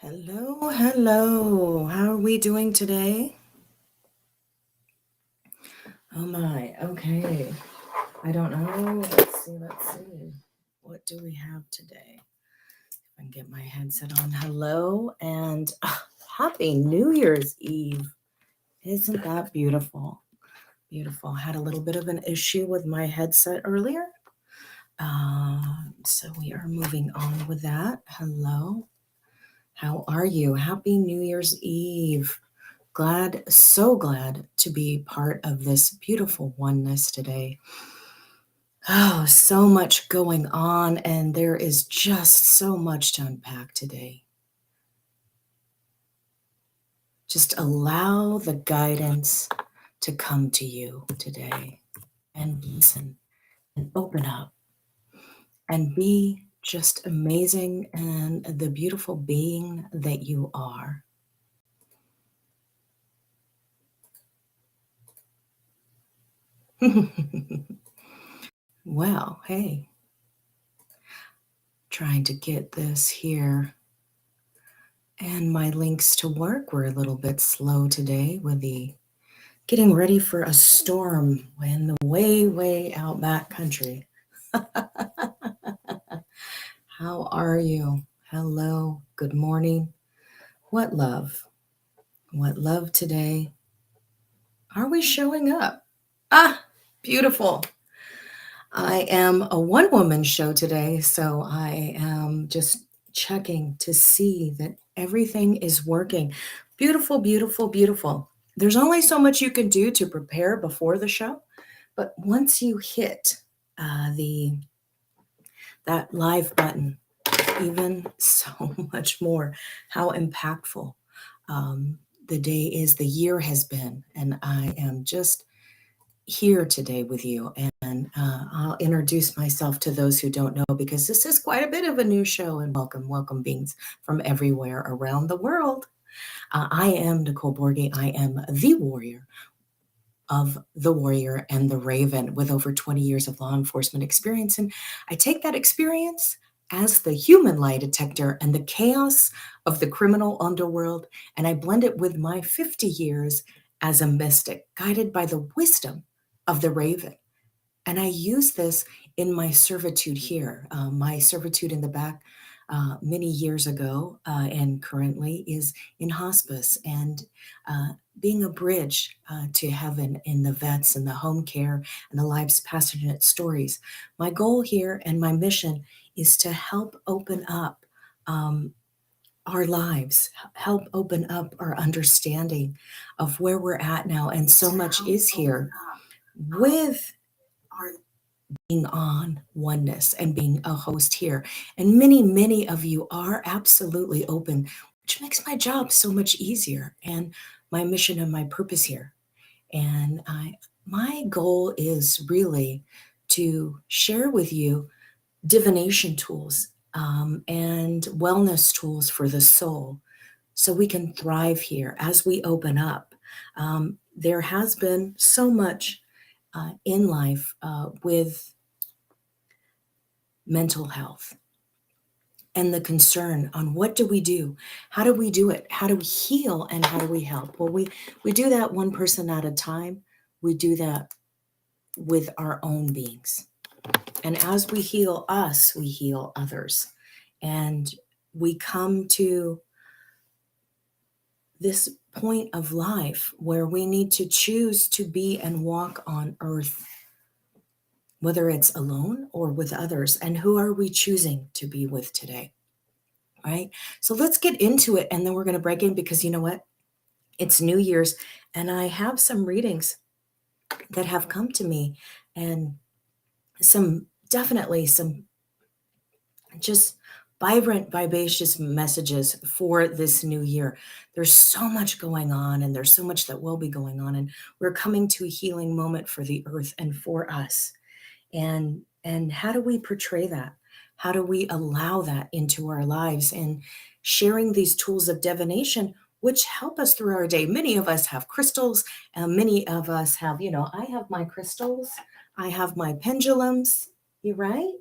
Hello, hello. How are we doing today? Oh my, okay. I don't know. Let's see. What do we have today? If I can get my headset on. Hello and happy New Year's Eve. Isn't that beautiful? Beautiful. Had a little bit of an issue with my headset earlier. So we are moving on with that. Hello. How are you? Happy New Year's Eve. So glad to be part of this beautiful oneness today. Oh, so much going on, and there is just so much to unpack today. Just allow the guidance to come to you today and listen and open up and be just amazing and the beautiful being that you are. Well, hey, trying to get this here. And my links to work were a little bit slow today with the getting ready for a storm in the way out back country. How are you? Hello. Good morning. What love? What love today? Are we showing up? Beautiful. I am a one-woman show today, so I am just checking to see that everything is working. Beautiful, beautiful, beautiful. There's only so much you can do to prepare before the show, but once you hit that live button, even so much more how impactful the day is, the year has been, and I am just here today with you. And I'll introduce myself to those who don't know, because this is quite a bit of a new show. And welcome beings from everywhere around the world. I am Nicole Borghi. I am the warrior of the warrior and the raven with over 20 years of law enforcement experience. And I take that experience as the human lie detector and the chaos of the criminal underworld, and I blend it with my 50 years as a mystic, guided by the wisdom of the raven. And I use this in my servitude here. My servitude in the back many years ago and currently is in hospice and being a bridge to heaven in the vets and the home care and the lives passionate stories. My goal here and my mission is to help open up our lives, help open up our understanding of where we're at now. And so much is here with our being on oneness and being a host here. And many of you are absolutely open, which makes my job so much easier and my mission and my purpose here. And my goal is really to share with you divination tools and wellness tools for the soul so we can thrive here as we open up. There has been so much in life with mental health and the concern on what do we do? How do we do it? How do we heal and how do we help? Well, we do that one person at a time. We do that with our own beings. And as we heal us, we heal others. And we come to this point of life where we need to choose to be and walk on earth, whether it's alone or with others. And who are we choosing to be with today? Right? So let's get into it. And then we're going to break in because you know what? It's New Year's and I have some readings that have come to me and definitely some just vibrant, vivacious messages for this new year. There's so much going on and there's so much that will be going on. And we're coming to a healing moment for the earth and for us. And how do we portray that? How do we allow that into our lives? And sharing these tools of divination, which help us through our day. Many of us have crystals. Many of us have, I have my crystals. I have my pendulums. You right?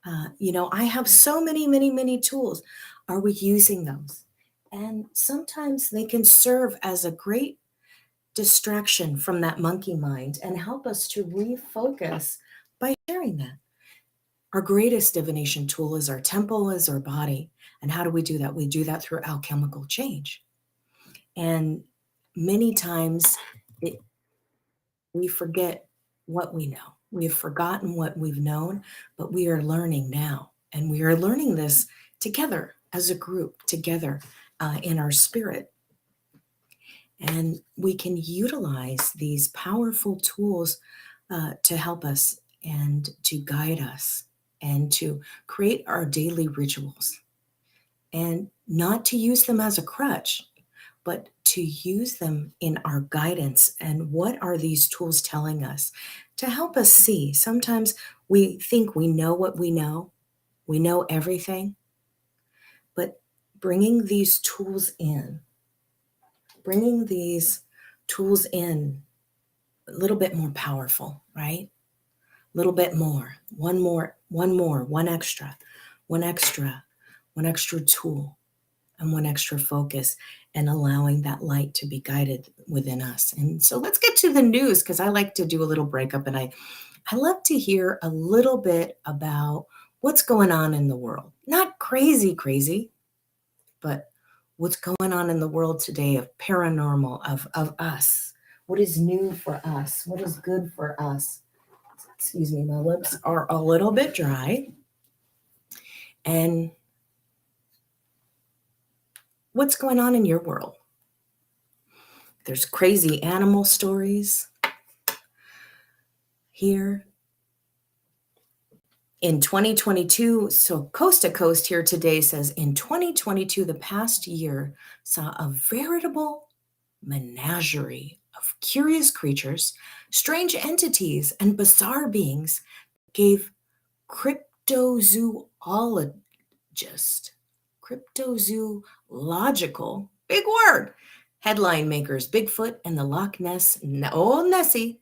I have so many tools. Are we using those? And sometimes they can serve as a great distraction from that monkey mind and help us to refocus by sharing that. Our greatest divination tool is our temple, is our body. And how do we do that? We do that through alchemical change. And many times we forget what we know. We've forgotten what we've known, but we are learning now. And we are learning this together as a group, together in our spirit. And we can utilize these powerful tools to help us and to guide us and to create our daily rituals. And not to use them as a crutch, but to use them in our guidance. And what are these tools telling us to help us see? Sometimes we think we know what we know everything, but bringing these tools in a little bit more powerful, right? A little bit more, one extra tool and one extra focus, and allowing that light to be guided within us. And so let's get to the news, because I like to do a little breakup, and I love to hear a little bit about what's going on in the world. Not crazy, but what's going on in the world today of paranormal, of us. What is new for us? What is good for us? Excuse me, my lips are a little bit dry. And what's going on in your world? There's crazy animal stories here. In 2022, so Coast to Coast here today says, in 2022, the past year saw a veritable menagerie of curious creatures, strange entities, and bizarre beings gave cryptozoological, big word, headline makers Bigfoot and the Loch Ness Nessie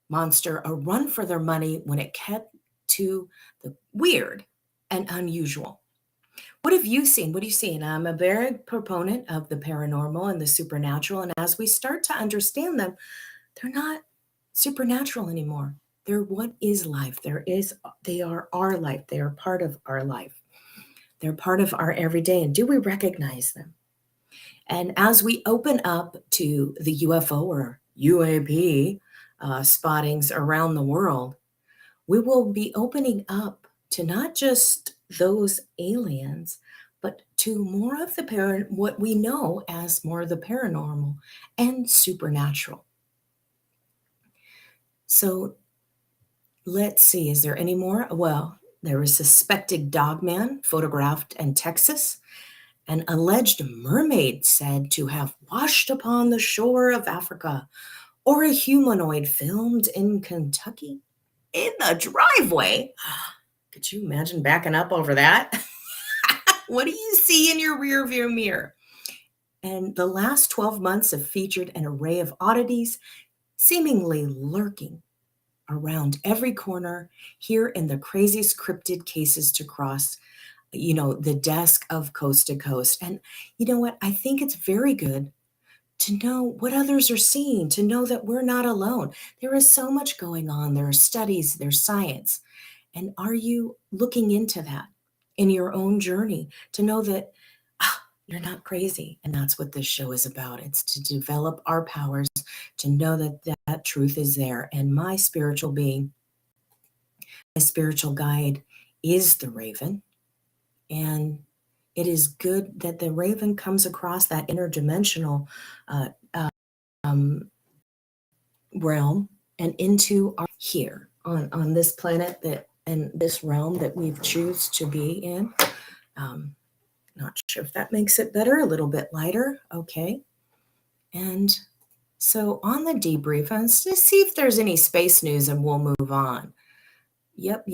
monster a run for their money when it came to the weird and unusual. What have you seen? What are you seeing? I'm a very proponent of the paranormal and the supernatural. And as we start to understand them, they're not supernatural anymore. They're what is life. They are our life. They are part of our life. They're part of our everyday. And do we recognize them? And as we open up to the UFO or UAP spottings around the world, we will be opening up to not just those aliens, but to more of the what we know as more of the paranormal and supernatural. So let's see, is there any more? Well, there was a suspected dogman photographed in Texas, an alleged mermaid said to have washed upon the shore of Africa, or a humanoid filmed in Kentucky in the driveway. Could you imagine backing up over that? What do you see in your rearview mirror? And the last 12 months have featured an array of oddities seemingly lurking around every corner here in the craziest cryptid cases to cross, the desk of Coast to Coast. And you know what? I think it's very good to know what others are seeing, to know that we're not alone. There is so much going on. There are studies, there's science. And are you looking into that in your own journey to know that you're not crazy? And that's what this show is about. It's to develop our powers, to know that truth is there. And my spiritual being, my spiritual guide is the raven. And it is good that the raven comes across that interdimensional realm and into our here on this planet and this realm that we choose to be in. Not sure if that makes it better, a little bit lighter. Okay. And so on the debrief, let's just see if there's any space news and we'll move on. Yep.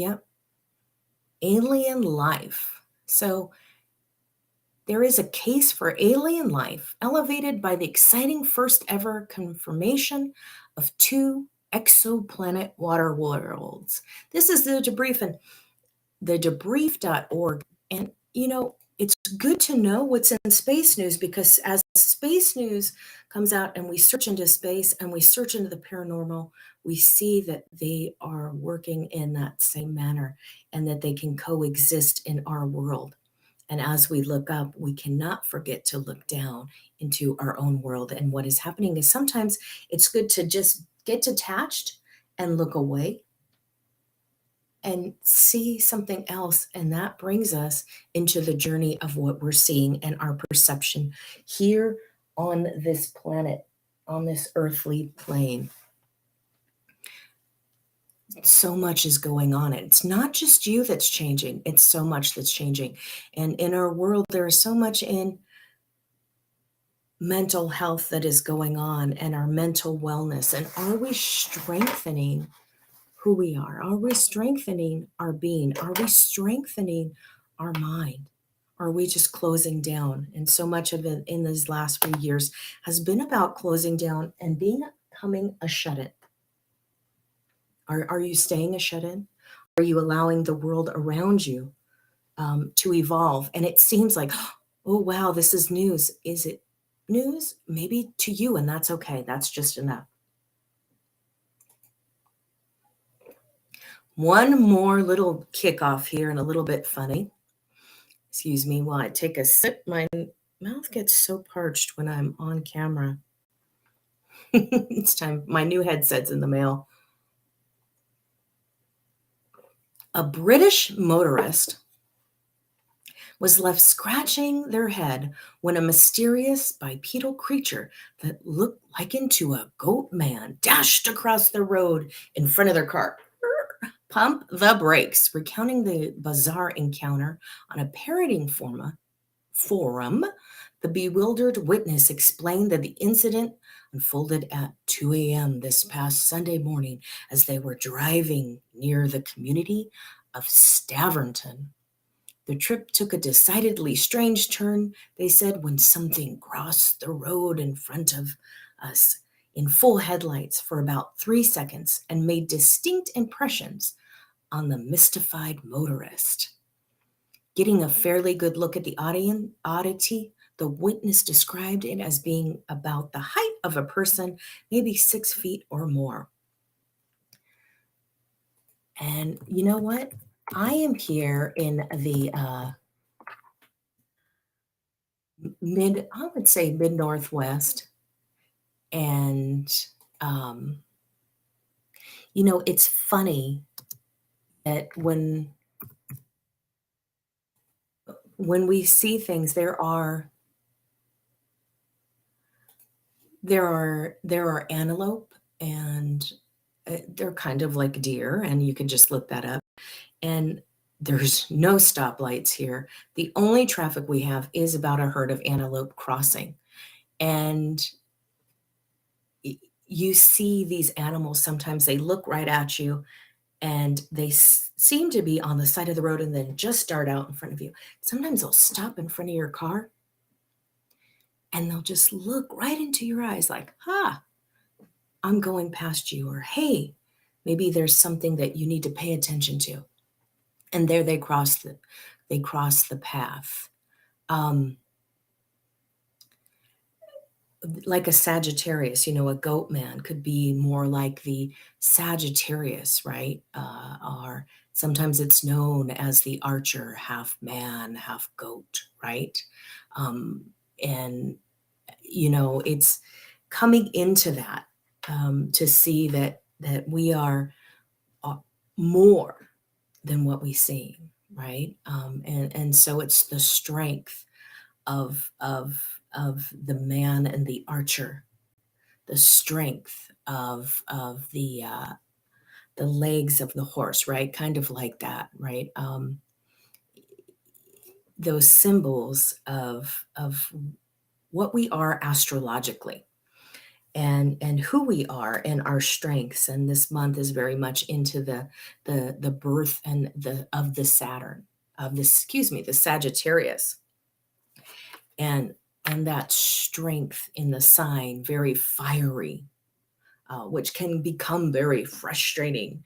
Alien life. So there is a case for alien life elevated by the exciting first ever confirmation of 2 exoplanet water worlds. This is the debrief and the debrief.org. And, it's good to know what's in space news, because as space news comes out and we search into space and we search into the paranormal, we see that they are working in that same manner and that they can coexist in our world. And as we look up, we cannot forget to look down into our own world. And what is happening is sometimes it's good to just get detached and look away and see something else. And that brings us into the journey of what we're seeing and our perception here on this planet, on this earthly plane. So much is going on. It's not just you that's changing, it's so much that's changing. And in our world, there is so much in mental health that is going on, and our mental wellness. And are we strengthening who we are? Are we strengthening our being? Are we strengthening our mind? Are we just closing down? And so much of it in these last few years has been about closing down and becoming a shut-in. Are you staying a shut-in? Are you allowing the world around you to evolve? And it seems like, oh, wow, this is news. Is it news? Maybe to you, and that's okay. That's just enough. One more little kickoff here and a little bit funny. Excuse me while I take a sip. My mouth gets so parched when I'm on camera. It's time. My new headset's in the mail. A British motorist was left scratching their head when a mysterious bipedal creature that looked like into a goat man dashed across the road in front of their car. Pump the brakes. Recounting the bizarre encounter on a parenting forum, the bewildered witness explained that the incident unfolded at 2 a.m. this past Sunday morning as they were driving near the community of Staverton. The trip took a decidedly strange turn, they said, when something crossed the road in front of us in full headlights for about 3 seconds and made distinct impressions on the mystified motorist. Getting a fairly good look at the oddity, the witness described it as being about the height of a person, maybe 6 feet or more. And you know what? I am here in the mid-Northwest. And, it's funny that when we see things, there are antelope, and they're kind of like deer, and you can just look that up. And there's no stoplights here. The only traffic we have is about a herd of antelope crossing. And you see these animals, sometimes they look right at you and they seem to be on the side of the road and then just start out in front of you. Sometimes they'll stop in front of your car and they'll just look right into your eyes like, I'm going past you, or hey, maybe there's something that you need to pay attention to. And there they cross the path. Like a Sagittarius, a goat man could be more like the Sagittarius, right? Or sometimes it's known as the archer, half man, half goat, right? And, it's coming into that to see that we are more than what we see, right? And so it's the strength of the man and the archer, the strength of the legs of the horse, right? Kind of like that, right? Those symbols of what we are astrologically, and who we are and our strengths. And this month is very much into the birth and the Saturn, the Sagittarius, and that strength in the sign, very fiery, which can become very frustrating,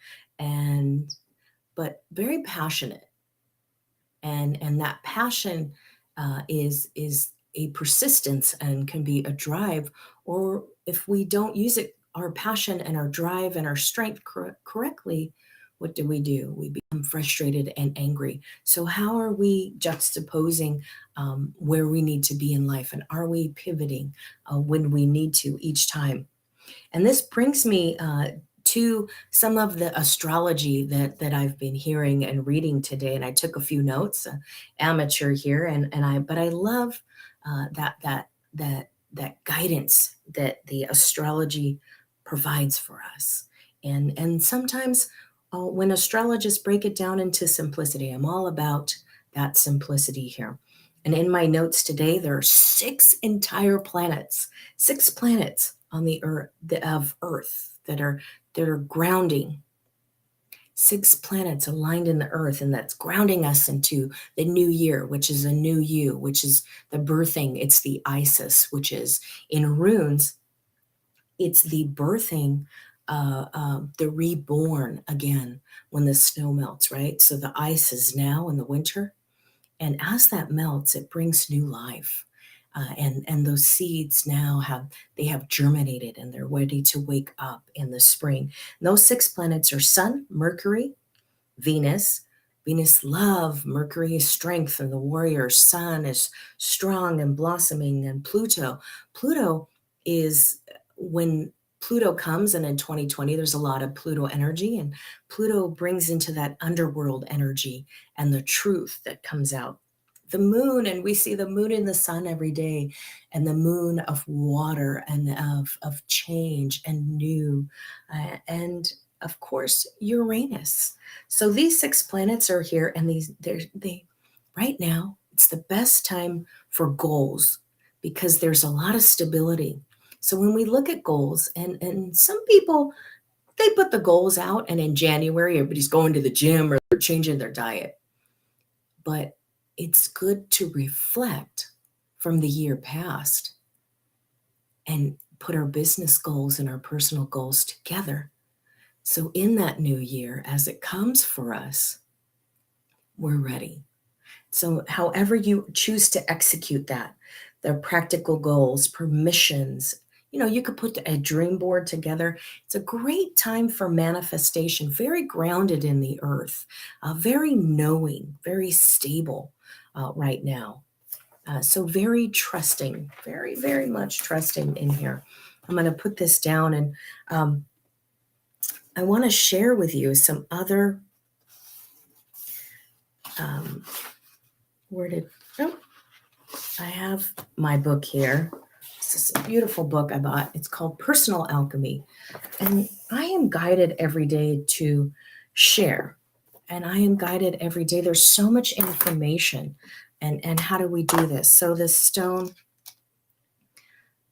but very passionate. And that passion is a persistence and can be a drive, or if we don't use it, our passion and our drive and our strength correctly, what do? We become frustrated and angry. So how are we juxtaposing where we need to be in life, and are we pivoting when we need to each time? And this brings me to some of the astrology that I've been hearing and reading today. And I took a few notes, amateur here, but I love that guidance that the astrology provides for us. And sometimes when astrologists break it down into simplicity, I'm all about that simplicity here. And in my notes today, there are 6 entire planets, 6 planets on the earth of Earth that are grounding. 6 planets aligned in the earth, and that's grounding us into the new year, which is a new you, which is the birthing. It's the Isis, which is in runes. It's the birthing, the reborn again when the snow melts, right? So the ice is now in the winter. And as that melts, it brings new life. And those seeds now have germinated, and they're ready to wake up in the spring. And those 6 planets are Sun, Mercury, Venus. Venus, love. Mercury is strength and the warrior. Sun is strong and blossoming. And Pluto. Pluto is when Pluto comes, and in 2020, there's a lot of Pluto energy, and Pluto brings into that underworld energy and the truth that comes out. The moon, and we see the moon and the sun every day, and the moon of water and of change and new, and of course, Uranus. So these 6 planets are here, and they right now, it's the best time for goals because there's a lot of stability. So when we look at goals, and some people, they put the goals out, and in January, everybody's going to the gym or they're changing their diet. But it's good to reflect from the year past and put our business goals and our personal goals together. So in that new year, as it comes for us, we're ready. So however you choose to execute that, the practical goals, permissions, you could put a dream board together. It's a great time for manifestation, very grounded in the earth, very knowing, very stable right now. So very trusting, very, very much trusting in here. I'm going to put this down, and I want to share with you some other, I have my book here. This is a beautiful book I bought. It's called Personal Alchemy. And I am guided every day to share. And I am guided every day. There's so much information. And how do we do this? So this stone,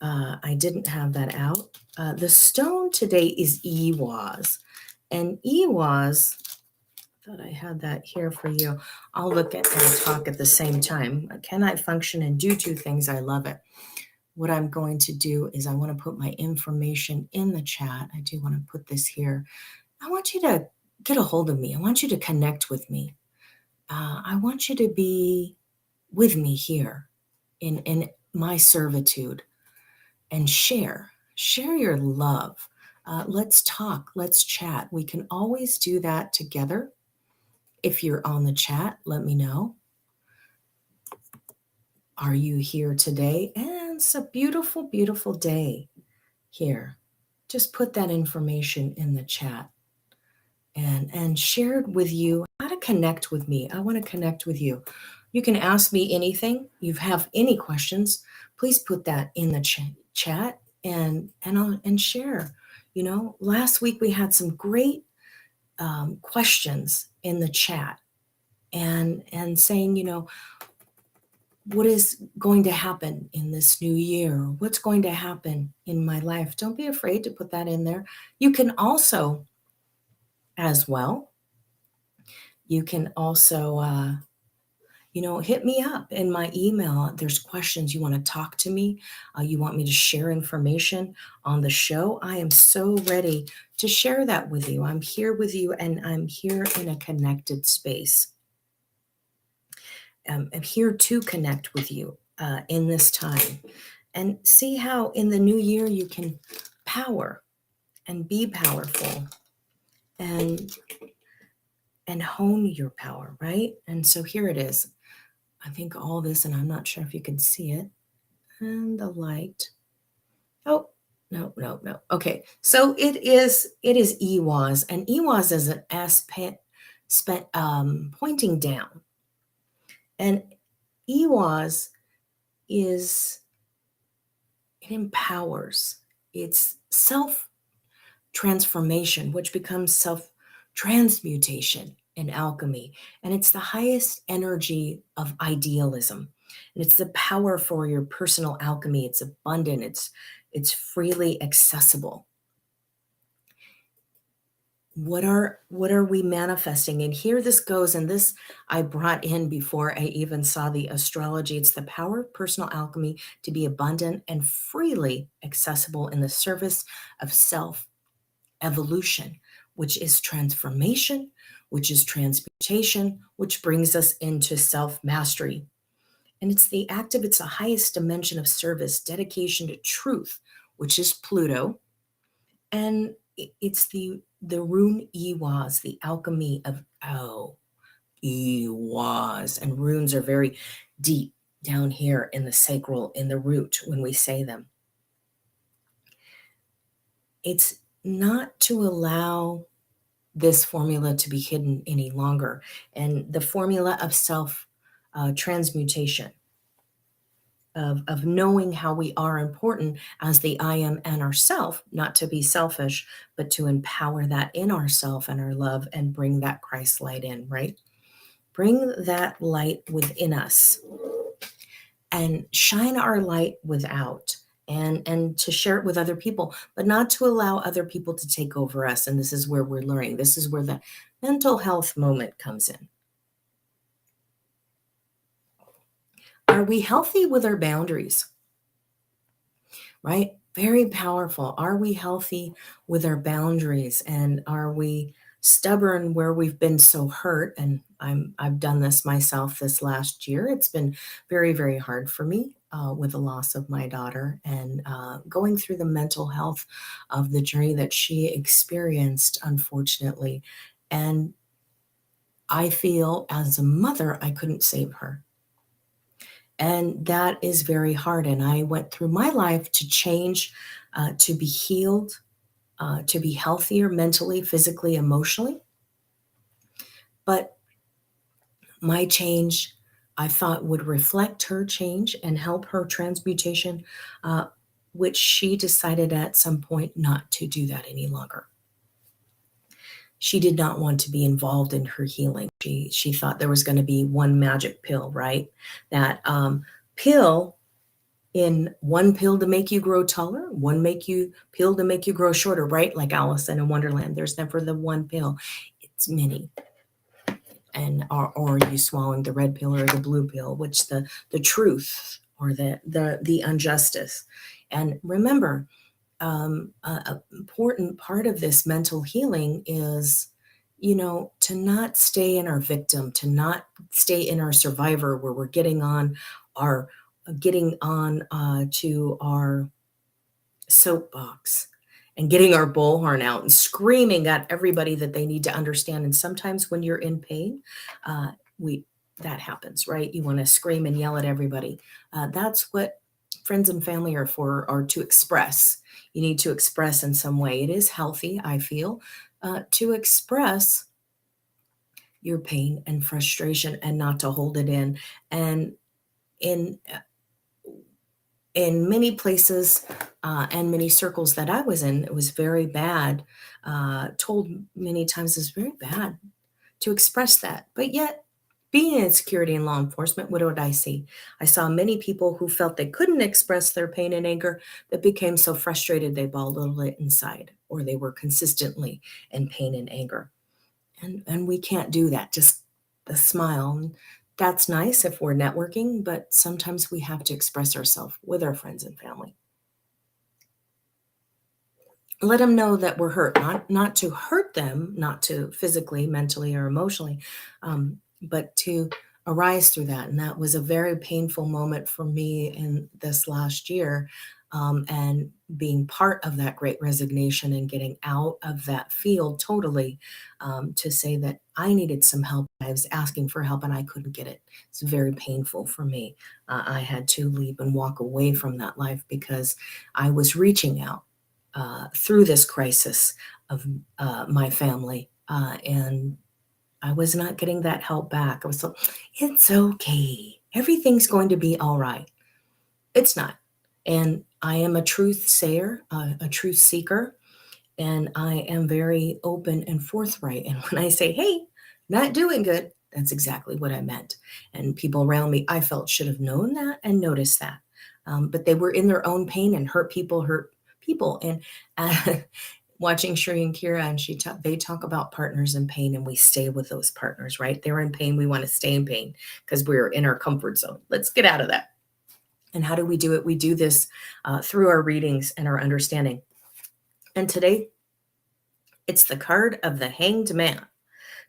I didn't have that out. The stone today is Ewaz. And Ewaz, I thought I had that here for you. I'll look at and talk at the same time. Can I function and do 2 things? I love it. What I'm going to do is I want to put my information in the chat. I do want to put this here. I want you to get a hold of me. I want you to connect with me. I want you to be with me here in my servitude, and share your love. Let's talk. Let's chat. We can always do that together. If you're on the chat, let me know. Are you here today? And it's a beautiful, beautiful day here. Just put that information in the chat and shared with you how to connect with me. I want to connect with you. You can ask me anything. You have any questions, please put that in the chat and share. Last week we had some great questions in the chat and saying, what is going to happen in this new year? What's going to happen in my life? Don't be afraid to put that in there. You can also, as well, hit me up in my email. There's questions you want to talk to me. You want me to share information on the show. I am so ready to share that with you. I'm here with you, and I'm here in a connected space. am here to connect with you in this time, and see how in the new year you can power and be powerful and hone your power, right? And so here it is. I think all this, and I'm not sure if you can see it, and the light. Oh, no. Okay, so it is EWAS, and EWAS is an aspect pointing down, and EWAS is, it empowers. It's self transformation, which becomes self transmutation in alchemy. And it's the highest energy of idealism. And it's the power for your personal alchemy. It's abundant, it's freely accessible. What are we manifesting? And here this goes, and this I brought in before I even saw the astrology. It's the power of personal alchemy to be abundant and freely accessible in the service of self evolution, which is transformation, which is transmutation, which brings us into self-mastery. And it's the highest dimension of service, dedication to truth, which is Pluto. And it's the rune Iwas, the alchemy of Iwas. And runes are very deep down here in the sacral, in the root when we say them. It's not to allow this formula to be hidden any longer. And the formula of self transmutation, of knowing how we are important as the I am and ourself, not to be selfish, but to empower that in ourself and our love and bring that Christ light in, right? Bring that light within us and shine our light without. And to share it with other people, but not to allow other people to take over us. And this is where we're learning. This is where the mental health moment comes in. Are we healthy with our boundaries? Right? Very powerful. Are we healthy with our boundaries? And are we stubborn where we've been so hurt? And I've done this myself this last year. It's been very, very hard for me with the loss of my daughter, and going through the mental health of the journey that she experienced, unfortunately. And I feel as a mother, I couldn't save her. And that is very hard. And I went through my life to change, to be healed, to be healthier mentally, physically, emotionally. But my change, I thought, would reflect her change and help her transmutation, which she decided at some point not to do that any longer. She did not want to be involved in her healing. She thought there was going to be one magic pill, right? That pill, in one pill to make you grow taller, pill to make you grow shorter, right? Like Alice in Wonderland. There's never the one pill. It's many. And or you swallowing the red pill or the blue pill, which the truth or the injustice. And remember, an important part of this mental healing is, to not stay in our victim, to not stay in our survivor, where we're getting on to our soapbox and getting our bullhorn out and screaming at everybody that they need to understand. And sometimes when you're in pain, that happens, right? You want to scream and yell at everybody. That's what friends and family are for, are to express. You need to express in some way. It is healthy, I feel, to express your pain and frustration and not to hold it in. And in many places and many circles that I was in, it was very bad, told many times it's very bad to express that. But yet, being in security and law enforcement, what did I see? I saw many people who felt they couldn't express their pain and anger, that became so frustrated they bottled it inside, or they were consistently in pain and anger. And we can't do that. Just the smile. That's nice if we're networking, but sometimes we have to express ourselves with our friends and family. Let them know that we're hurt, not to hurt them, not to physically, mentally, or emotionally, but to arise through that. And that was a very painful moment for me in this last year. And being part of that great resignation and getting out of that field totally, to say that I needed some help. I was asking for help and I couldn't get it. It's very painful for me. I had to leave and walk away from that life because I was reaching out through this crisis of my family. And I was not getting that help back. I was like, it's okay. Everything's going to be all right. It's not. And I am a truth sayer, a truth seeker, and I am very open and forthright. And when I say, hey, not doing good, that's exactly what I meant. And people around me, I felt, should have known that and noticed that. But they were in their own pain, and hurt people hurt people. And watching Shri and Kira, and they talk about partners in pain, and we stay with those partners, right? They're in pain. We want to stay in pain because we're in our comfort zone. Let's get out of that. And how do we do it? We do this through our readings and our understanding. And today, it's the card of the Hanged Man.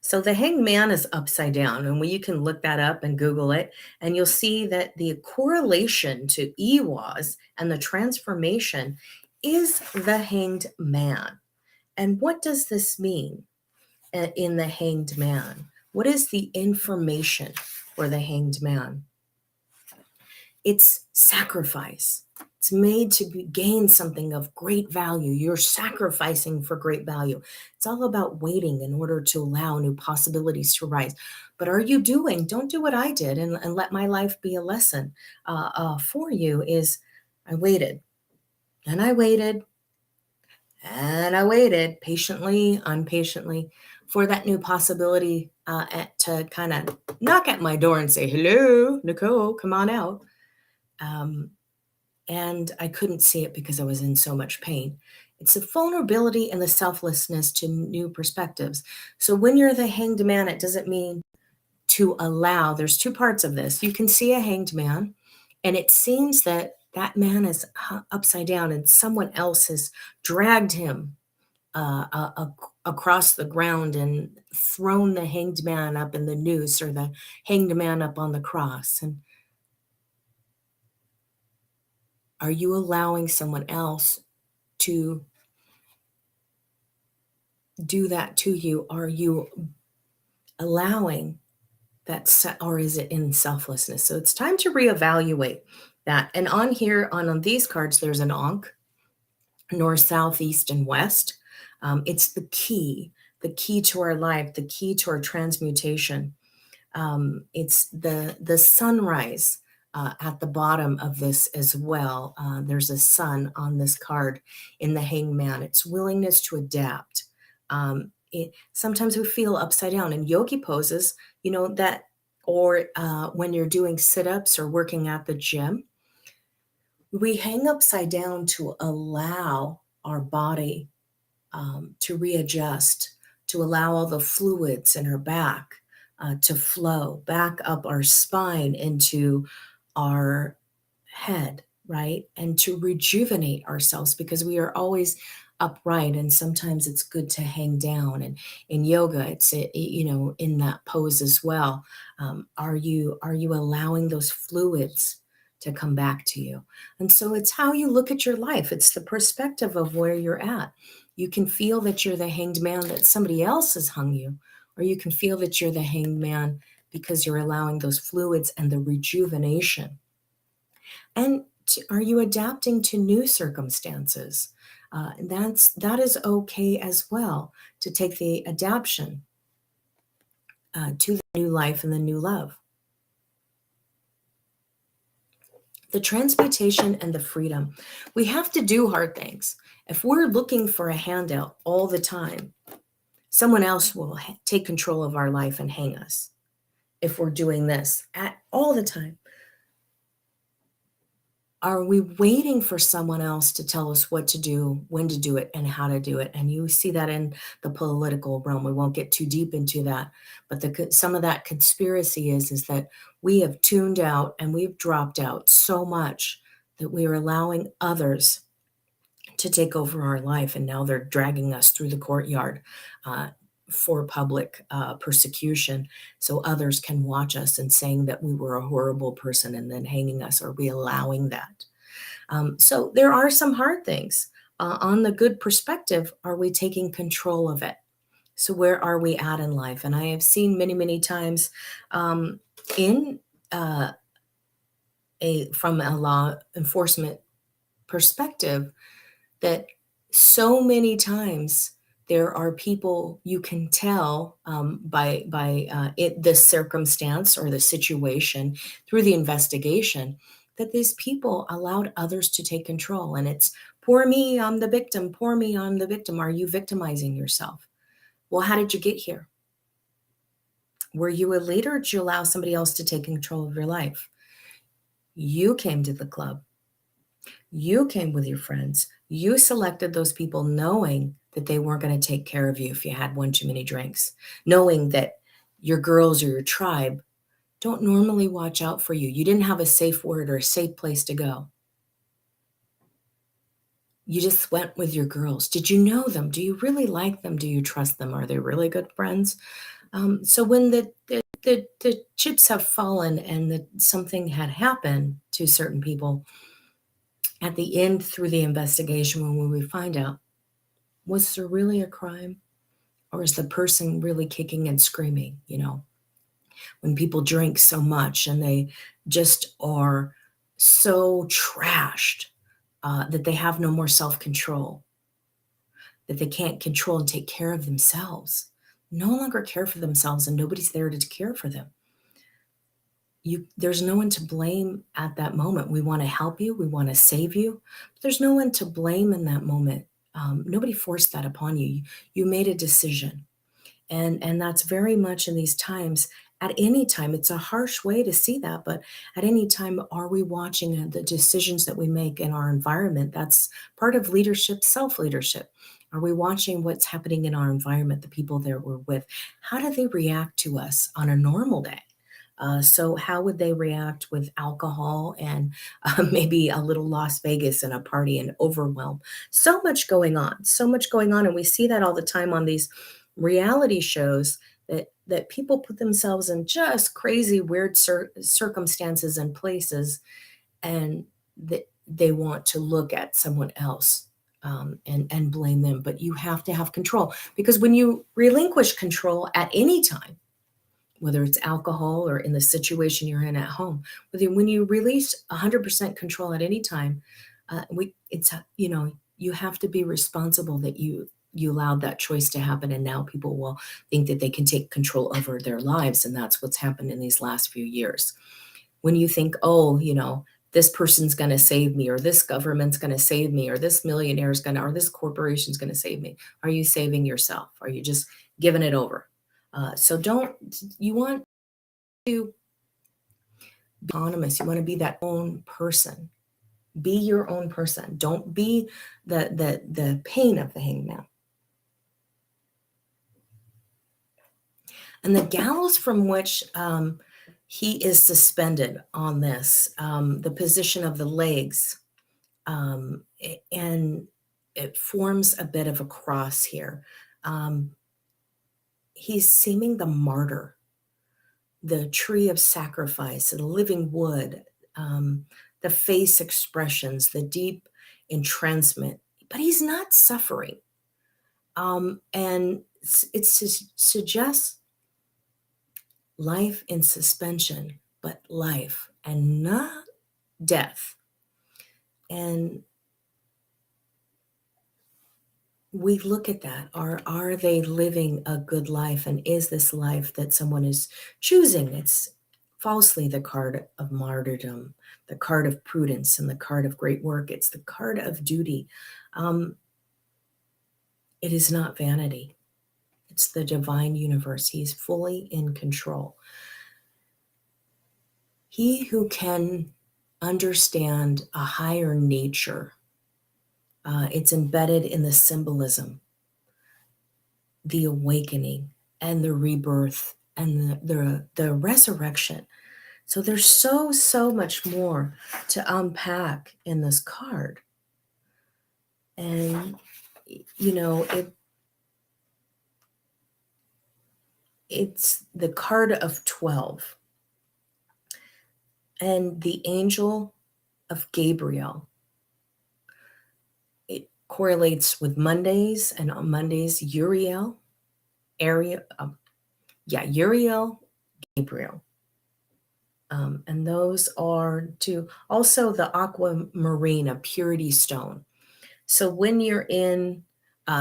So the Hanged Man is upside down, and you can look that up and Google it, and you'll see that the correlation to Iwas and the transformation is the Hanged Man. And what does this mean in the Hanged Man? What is the information for the Hanged Man? It's sacrifice. It's made to gain something of great value. You're sacrificing for great value. It's all about waiting in order to allow new possibilities to rise. But don't do what I did and let my life be a lesson for you. I waited and I waited and I waited patiently, impatiently for that new possibility to kind of knock at my door and say, hello, Nicole, come on out. And I couldn't see it because I was in so much pain. It's the vulnerability and the selflessness to new perspectives. So when you're the Hanged Man, it doesn't mean to allow. There's two parts of this. You can see a hanged man, and it seems that man is upside down and someone else has dragged him across the ground and thrown the hanged man up in the noose, or the hanged man up on the cross. And are you allowing someone else to do that to you? Are you allowing that, or is it in selflessness? So it's time to reevaluate that. And on here, on these cards, there's an Ankh, north, south, east, and west. It's the key to our life, the key to our transmutation. It's the sunrise at the bottom of this as well. There's a sun on this card in the Hangman. It's willingness to adapt. Sometimes we feel upside down in yogi poses, that, or when you're doing sit-ups or working at the gym, we hang upside down to allow our body to readjust, to allow all the fluids in our back to flow back up our spine into our head, right? And to rejuvenate ourselves, because we are always upright, and sometimes it's good to hang down. And in yoga, it's in that pose as well. Are you allowing those fluids to come back to you? And so it's how you look at your life. It's the perspective of where you're at. You can feel that you're the hanged man, that somebody else has hung you, or you can feel that you're the hanged man because you're allowing those fluids and the rejuvenation. And are you adapting to new circumstances? That is okay as well, to take the adaptation to the new life and the new love. The transmutation and the freedom. We have to do hard things. If we're looking for a handout all the time, someone else will take control of our life and hang us. If we're doing this all the time, are we waiting for someone else to tell us what to do, when to do it, and how to do it? And you see that in the political realm. We won't get too deep into that. But some of that conspiracy is that we have tuned out and we've dropped out so much that we are allowing others to take over our life. And now they're dragging us through the courtyard for public persecution, so others can watch us and saying that we were a horrible person and then hanging us. Are we allowing that? So there are some hard things. On the good perspective, are we taking control of it? So where are we at in life? And I have seen many, many times in from a law enforcement perspective, that so many times there are people you can tell by the circumstance or the situation through the investigation that these people allowed others to take control. And it's poor me, I'm the victim. Poor me, I'm the victim. Are you victimizing yourself? Well, how did you get here? Were you a leader, or did you allow somebody else to take control of your life? You came to the club. You came with your friends. You selected those people knowing that they weren't going to take care of you if you had one too many drinks, knowing that your girls or your tribe don't normally watch out for you. You didn't have a safe word or a safe place to go. You just went with your girls. Did you know them? Do you really like them? Do you trust them? Are they really good friends? So when the chips have fallen and that something had happened to certain people, at the end through the investigation, when we find out, was there really a crime? Or is the person really kicking and screaming? You know, when people drink so much and they just are so trashed that they have no more self-control, that they can't control and take care of themselves, no longer care for themselves, and nobody's there to care for them. There's no one to blame at that moment. We want to help you. We want to save you. But there's no one to blame in that moment. Nobody forced that upon you. You made a decision. And that's very much in these times. At any time, it's a harsh way to see that, but at any time, are we watching the decisions that we make in our environment? That's part of leadership, self-leadership. Are we watching what's happening in our environment, the people that we're with? How do they react to us on a normal day? So how would they react with alcohol and maybe a little Las Vegas and a party and overwhelm? So much going on, so much going on. And we see that all the time on these reality shows that people put themselves in just crazy, weird circumstances and places, and that they want to look at someone else and blame them. But you have to have control, because when you relinquish control at any time, whether it's alcohol or in the situation you're in at home, when you release 100% control at any time, you have to be responsible that you allowed that choice to happen. And now people will think that they can take control over their lives. And that's what's happened in these last few years. When you think, oh, this person's going to save me, or this government's going to save me, or this millionaire's going to, or this corporation's going to save me, are you saving yourself? Are you just giving it over? You want to be autonomous. You want to be that own person. Be your own person. Don't be the pain of the hangman. And the gallows from which he is suspended on this, the position of the legs, and it forms a bit of a cross here. He's seeming the martyr, the tree of sacrifice, the living wood, the face expressions, the deep entrancement, but he's not suffering. And it suggests life in suspension, but life and not death. And we look at that. Are they living a good life? And is this life that someone is choosing? It's falsely the card of martyrdom, the card of prudence, and the card of great work. It's the card of duty. It is not vanity. It's the divine universe. He's fully in control. He who can understand a higher nature, it's embedded in the symbolism, the awakening and the rebirth and the resurrection. So there's so much more to unpack in this card. And, it's the card of 12. And the angel of Gabriel. It correlates with Mondays, and on Mondays, Uriel, Uriel, Gabriel. And those are to also the aquamarine, a purity stone. So when you're in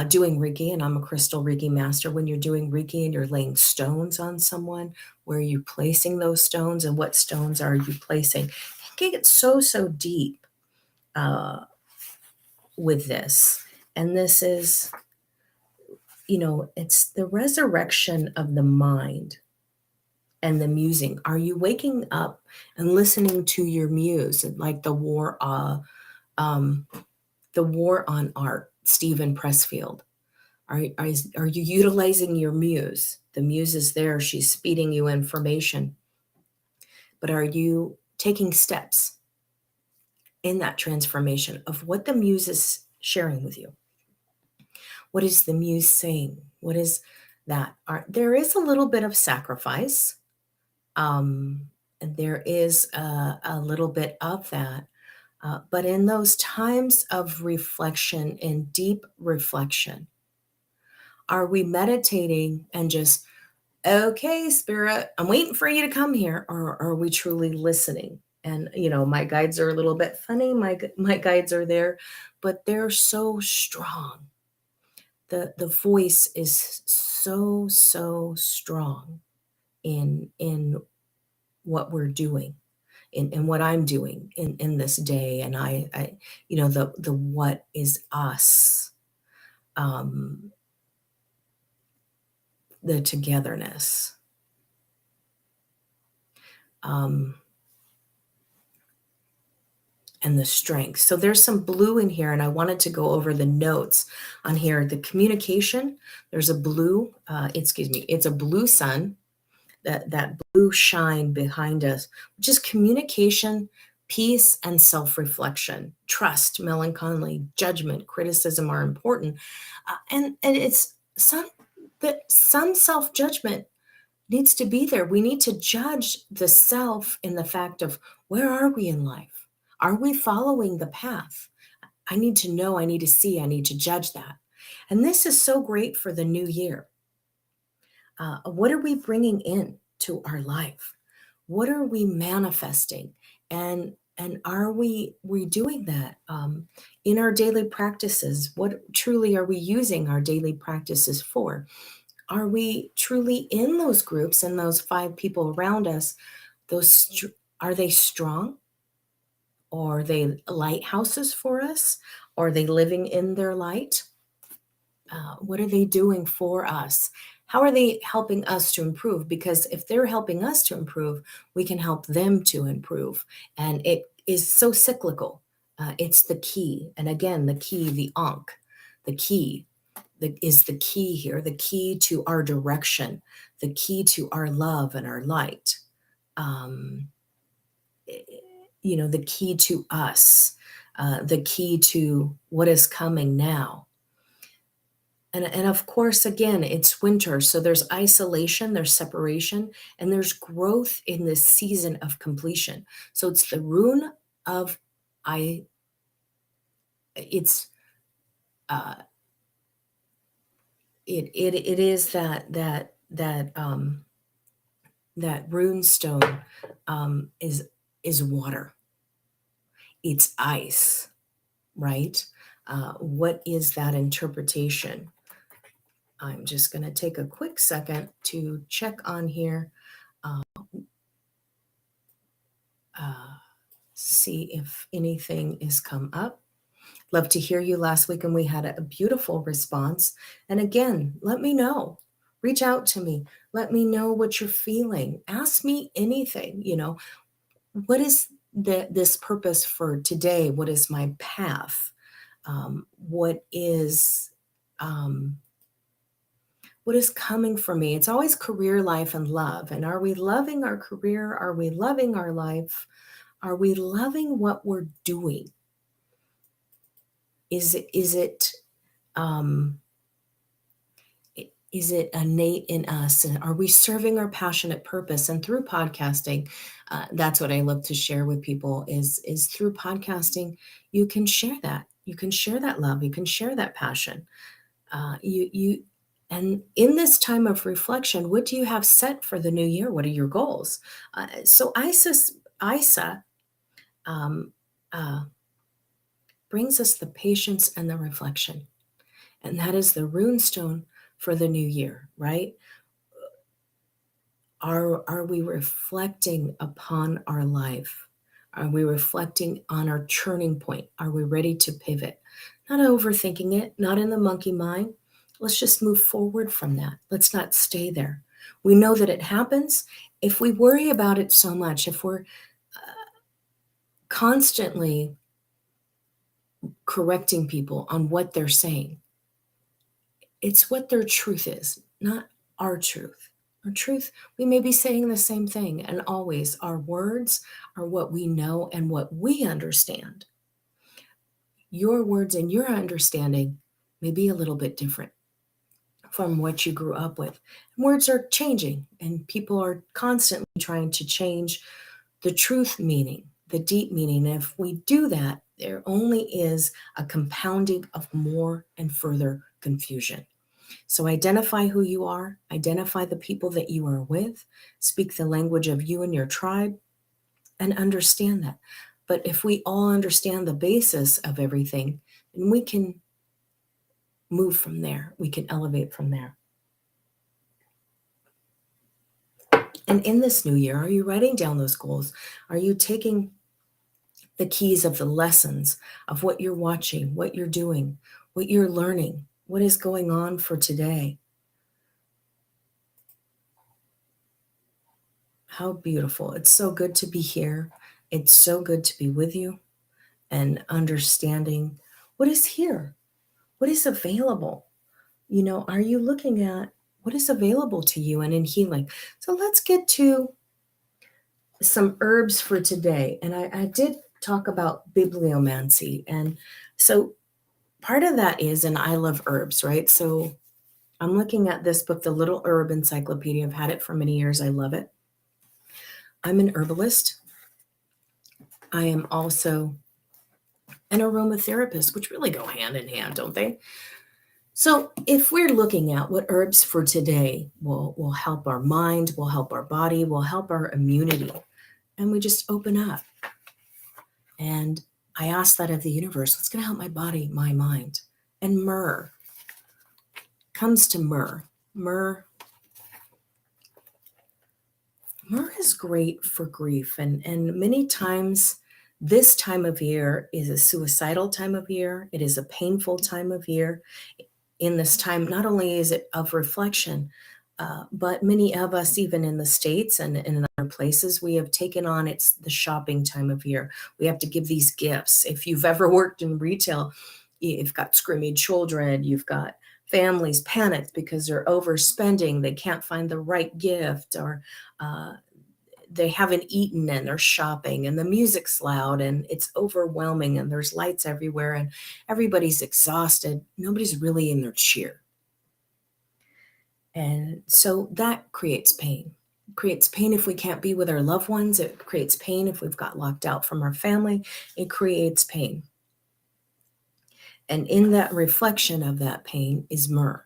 doing Reiki, and I'm a crystal Reiki master, when you're doing Reiki and you're laying stones on someone, where are you placing those stones and what stones are you placing? It can get so deep with this. And this is, it's the resurrection of the mind and the musing. Are you waking up and listening to your muse, like the War on Art, Stephen Pressfield? Are you utilizing your muse? The muse is there. She's speeding you information. But are you taking steps in that transformation of what the muse is sharing with you? What is the muse saying? What is that? There is a little bit of sacrifice. There is a little bit of that. But in those times of reflection and deep reflection, are we meditating and just, okay, Spirit, I'm waiting for you to come here? Or are we truly listening? And, my guides are a little bit funny. My guides are there, but they're so strong. The voice is so strong in what we're doing, in what I'm doing in this day. And I the what is us, the togetherness, and the strength. So there's some blue in here, and I wanted to go over the notes on here. The communication, there's a blue, it's a blue sun, that blue shine behind us, which is communication, peace, and self-reflection. Trust, melancholy, judgment, criticism are important. And it's some self-judgment needs to be there. We need to judge the self in the fact of, where are we in life? Are we following the path? I need to know, I need to see, I need to judge that. And this is so great for the new year. What are we bringing in to our life? What are we manifesting? And are we doing that in our daily practices? What truly are we using our daily practices for? Are we truly in those groups and those 5 people around us? Are they strong? Or are they lighthouses for us? Or are they living in their light? What are they doing for us? How are they helping us to improve? Because if they're helping us to improve, we can help them to improve. And it is so cyclical. It's the key. And again, the key, the ankh, the key is the key here, the key to our direction, the key to our love and our light. The key to us, the key to what is coming now. And of course, again, it's winter, so there's isolation, there's separation, and there's growth in this season of completion. So it's the rune of it's it is that rune stone is water. It's ice, right? What is that interpretation? I'm just going to take a quick second to check on here, see if anything is come up. Love to hear you. Last week, and we had a beautiful response. And again, let me know. Reach out to me. Let me know what you're feeling. Ask me anything. What is this purpose for today? What is my path? What is coming for me? It's always career, life, and love. And are we loving our career? Are we loving our life? Are we loving what we're doing? Is it Is it innate in us? And are we serving our passionate purpose? And through podcasting, that's what I love to share with people is through podcasting, you can share that. You can share that love. You can share that passion. And in this time of reflection, what do you have set for the new year? What are your goals? So ISA um, uh, brings us the patience and the reflection. And that is the runestone for the new year, right? Are we reflecting upon our life? Are we reflecting on our turning point? Are we ready to pivot? Not overthinking it, not in the monkey mind. Let's just move forward from that. Let's not stay there. We know that it happens. If we worry about it so much, if we're constantly correcting people on what they're saying, it's what their truth is, not our truth. Our truth, we may be saying the same thing, and always our words are what we know and what we understand. Your words and your understanding may be a little bit different from what you grew up with. Words are changing, and people are constantly trying to change the truth meaning, the deep meaning. And if we do that, there only is a compounding of more and further confusion. So identify who you are, identify the people that you are with, speak the language of you and your tribe, and understand that. But if we all understand the basis of everything, then we can move from there. We can elevate from there. And in this new year, are you writing down those goals? Are you taking the keys of the lessons of what you're watching, what you're doing, what you're learning, what is going on for today? How beautiful. It's so good to be here. It's so good to be with you and understanding what is here, what is available. Are you looking at what is available to you and in healing? So let's get to some herbs for today. And I did talk about bibliomancy. And so part of that is, and I love herbs, right? So I'm looking at this book, The Little Herb Encyclopedia. I've had it for many years. I love it. I'm an herbalist. I am also an aromatherapist, which really go hand in hand, don't they? So if we're looking at what herbs for today will help our mind, will help our body, will help our immunity, and we just open up. And I ask that of the universe, what's going to help my body, my mind? And myrrh comes to myrrh. Myrrh is great for grief. And many times this time of year is a suicidal time of year. It is a painful time of year. In this time, not only is it of reflection, but many of us, even in the States and in other places, we have taken on, it's the shopping time of year. We have to give these gifts. If you've ever worked in retail, you've got screaming children, you've got families panicked because they're overspending, they can't find the right gift, or they haven't eaten and they're shopping and the music's loud and it's overwhelming and there's lights everywhere and everybody's exhausted. Nobody's really in their cheer. And so that creates pain. It creates pain if we can't be with our loved ones. It creates pain if we've got locked out from our family. It creates pain. And in that reflection of that pain is myrrh.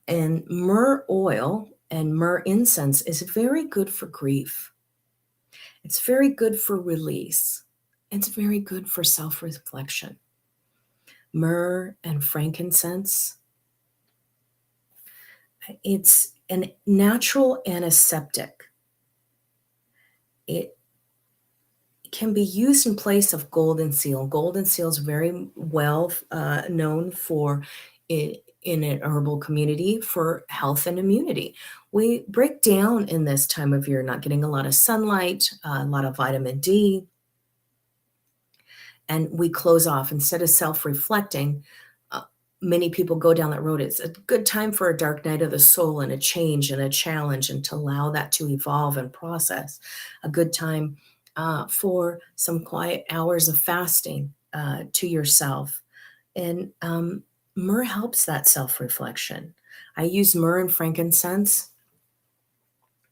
And myrrh oil and myrrh incense is very good for grief. It's very good for release. It's very good for self-reflection. Myrrh and frankincense, it's a natural antiseptic. It can be used in place of golden seal. Golden seal is very well known for in an herbal community for health and immunity. We break down in this time of year, not getting a lot of sunlight, a lot of vitamin D, and we close off instead of self-reflecting. Many people go down that road. It's a good time for a dark night of the soul and a change and a challenge, and to allow that to evolve and process. A good time for some quiet hours of fasting to yourself. And myrrh helps that self-reflection. I use myrrh and frankincense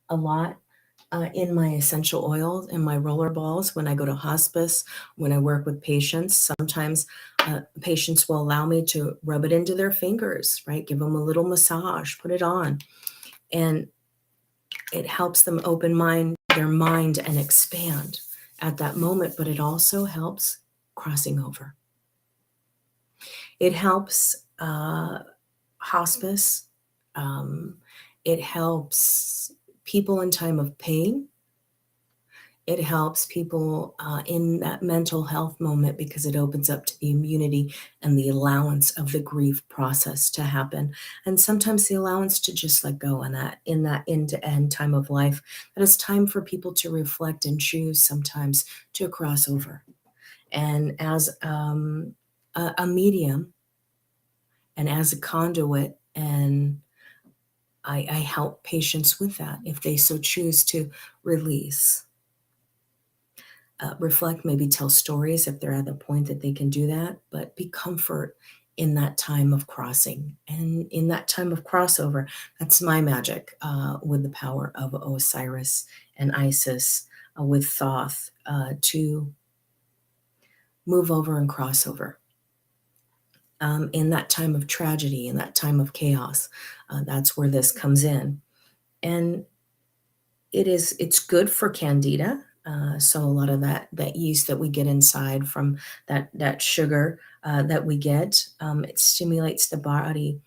a lot in my essential oils and my roller balls when I go to hospice, when I work with patients. Sometimes patients will allow me to rub it into their fingers, right? Give them a little massage, put it on. And it helps them open their mind and expand at that moment, but it also helps crossing over. It helps hospice. It helps people in time of pain. It helps people in that mental health moment because it opens up to the immunity and the allowance of the grief process to happen. And sometimes the allowance to just let go in that end-to-end time of life. That is time for people to reflect and choose sometimes to cross over. And as a medium and as a conduit, and I help patients with that if they so choose to release. Reflect, maybe tell stories if they're at the point that they can do that, but be comfort in that time of crossing. And in that time of crossover, that's my magic with the power of Osiris and Isis, with Thoth, to move over and cross over. In that time of tragedy, in that time of chaos, that's where this comes in. And it's good for candida. So a lot of that yeast that we get inside from that sugar that we get, it stimulates the body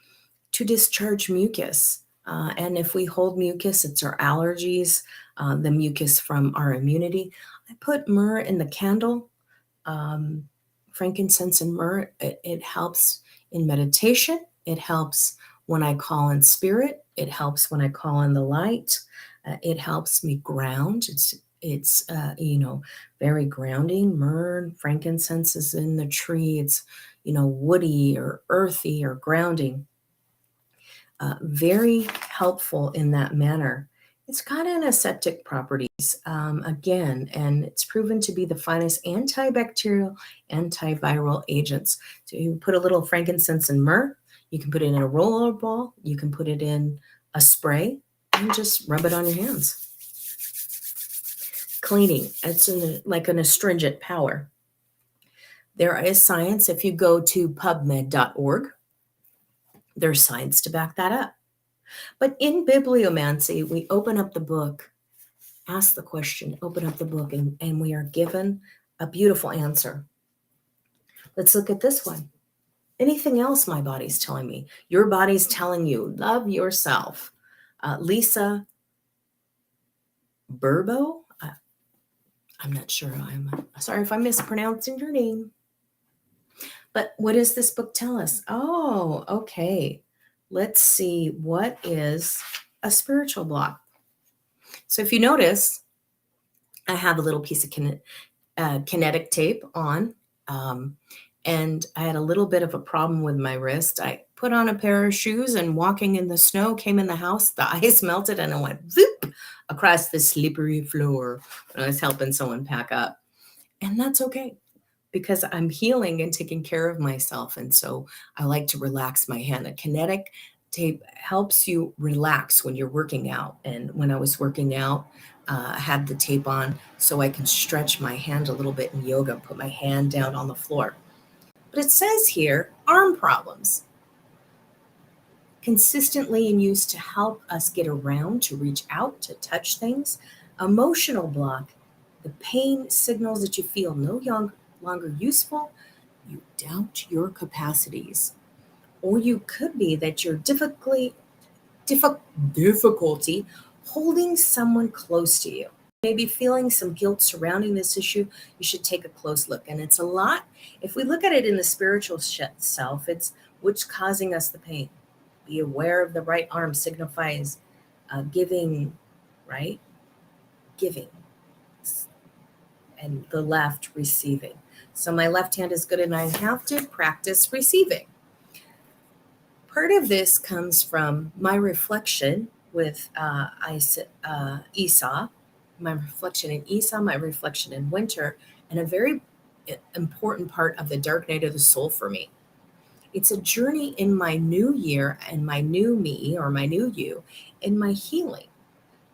to discharge mucus. And if we hold mucus, it's our allergies, the mucus from our immunity. I put myrrh in the candle, frankincense and myrrh. It helps in meditation. It helps when I call in spirit. It helps when I call in the light. It helps me ground. It's very grounding. Myrrh, frankincense is in the tree. It's woody or earthy or grounding. Very helpful in that manner. It's got antiseptic properties again, and it's proven to be the finest antibacterial, antiviral agents. So you put a little frankincense and myrrh. You can put it in a roller ball. You can put it in a spray and just rub it on your hands. Cleaning, it's like an astringent power. There is science. If you go to pubmed.org, there's science to back that up. But in bibliomancy, we open up the book, ask the question, open up the book, and we are given a beautiful answer. Let's look at this one. Anything else my body's telling me? Your body's telling you, love yourself. Lisa Burbo? I'm not sure. I'm sorry if I'm mispronouncing your name. But what does this book tell us? Oh, okay. Let's see. What is a spiritual block? So if you notice, I have a little piece of kinetic tape on, and I had a little bit of a problem with my wrist. I put on a pair of shoes and walking in the snow, came in the house, the ice melted and I went zoop across the slippery floor when I was helping someone pack up. And that's okay because I'm healing and taking care of myself. And so I like to relax my hand. A kinetic tape helps you relax when you're working out. And when I was working out, I had the tape on so I can stretch my hand a little bit in yoga, put my hand down on the floor. But it says here, arm problems. Consistently in use to help us get around, to reach out, to touch things. Emotional block, the pain signals that you feel no longer useful. You doubt your capacities. Or you could be that you're difficulty holding someone close to you. Maybe feeling some guilt surrounding this issue, you should take a close look. And it's a lot. If we look at it in the spiritual self, it's what's causing us the pain. Be aware of the right arm signifies giving, right? Giving. And the left receiving. So my left hand is good and I have to practice receiving. Part of this comes from my reflection with Esau, my reflection in Esau, my reflection in winter, and a very important part of the dark night of the soul for me. It's a journey in my new year and my new me or my new you in my healing,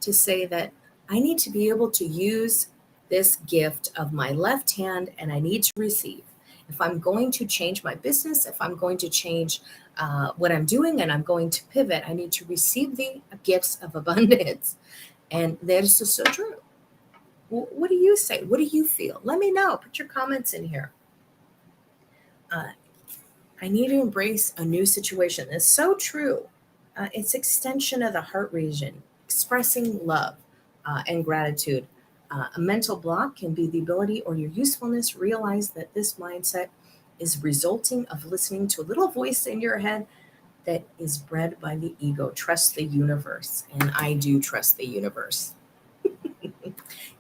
to say that I need to be able to use this gift of my left hand and I need to receive. If I'm going to change my business, if I'm going to change what I'm doing and I'm going to pivot, I need to receive the gifts of abundance. And that is just so true. What do you say? What do you feel? Let me know. Put your comments in here. I need to embrace a new situation. It's so true. It's extension of the heart region, expressing love and gratitude. A mental block can be the ability or your usefulness. Realize that this mindset is resulting of listening to a little voice in your head that is bred by the ego. Trust the universe. And I do trust the universe.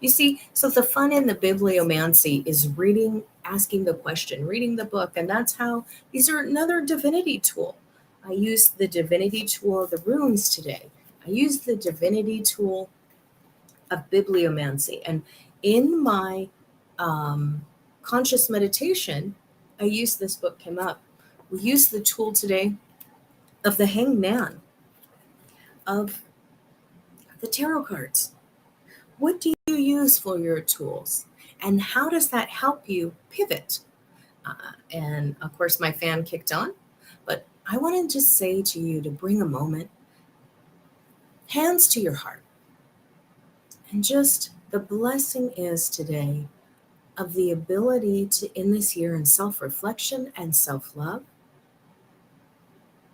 You see, so the fun in the bibliomancy is reading, asking the question, reading the book, and that's how these are another divinity tool. I used the divinity tool of the runes today. I used the divinity tool of bibliomancy. And in my conscious meditation, I used this book came up. We used the tool today of the hangman, of the tarot cards. What do you use for your tools? And how does that help you pivot? And of course, my fan kicked on. But I want to just say to you to bring a moment, hands to your heart. And just the blessing is today of the ability to, in this year, in self-reflection and self-love,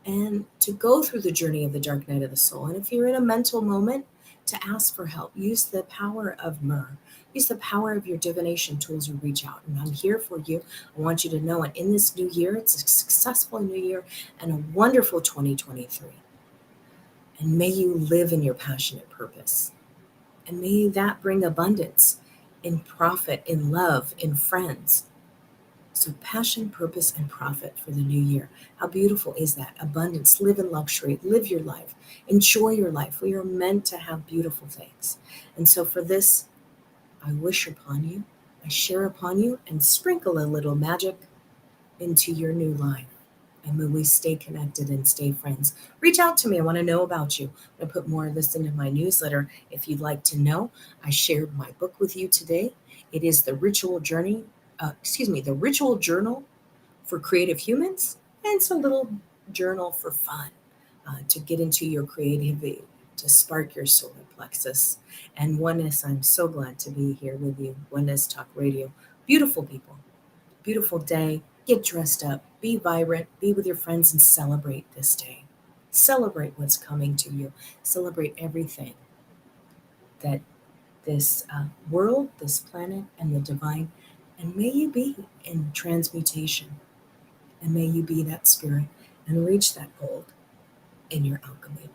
and to go through the journey of the dark night of the soul. And if you're in a mental moment, to ask for help, use the power of myrrh, use the power of your divination tools, or reach out. And I'm here for you. I want you to know, and in this new year, it's a successful new year and a wonderful 2023. And may you live in your passionate purpose. And may that bring abundance in profit, in love, in friends. So passion, purpose, and profit for the new year. How beautiful is that? Abundance, live in luxury, live your life, enjoy your life. We are meant to have beautiful things. And so for this, I wish upon you, I share upon you, and sprinkle a little magic into your new life. And when we stay connected and stay friends, reach out to me. I want to know about you. I put more of this into my newsletter. If you'd like to know, I shared my book with you today. It is the Ritual Journal for Creative Humans. And it's a little journal for fun to get into your creativity, to spark your solar plexus. And Oneness, I'm so glad to be here with you. Oneness Talk Radio. Beautiful people. Beautiful day. Get dressed up, be vibrant, be with your friends, and celebrate this day. Celebrate what's coming to you. Celebrate everything that this world, this planet, and the divine, and may you be in transmutation, and may you be that spirit and reach that gold in your alchemy.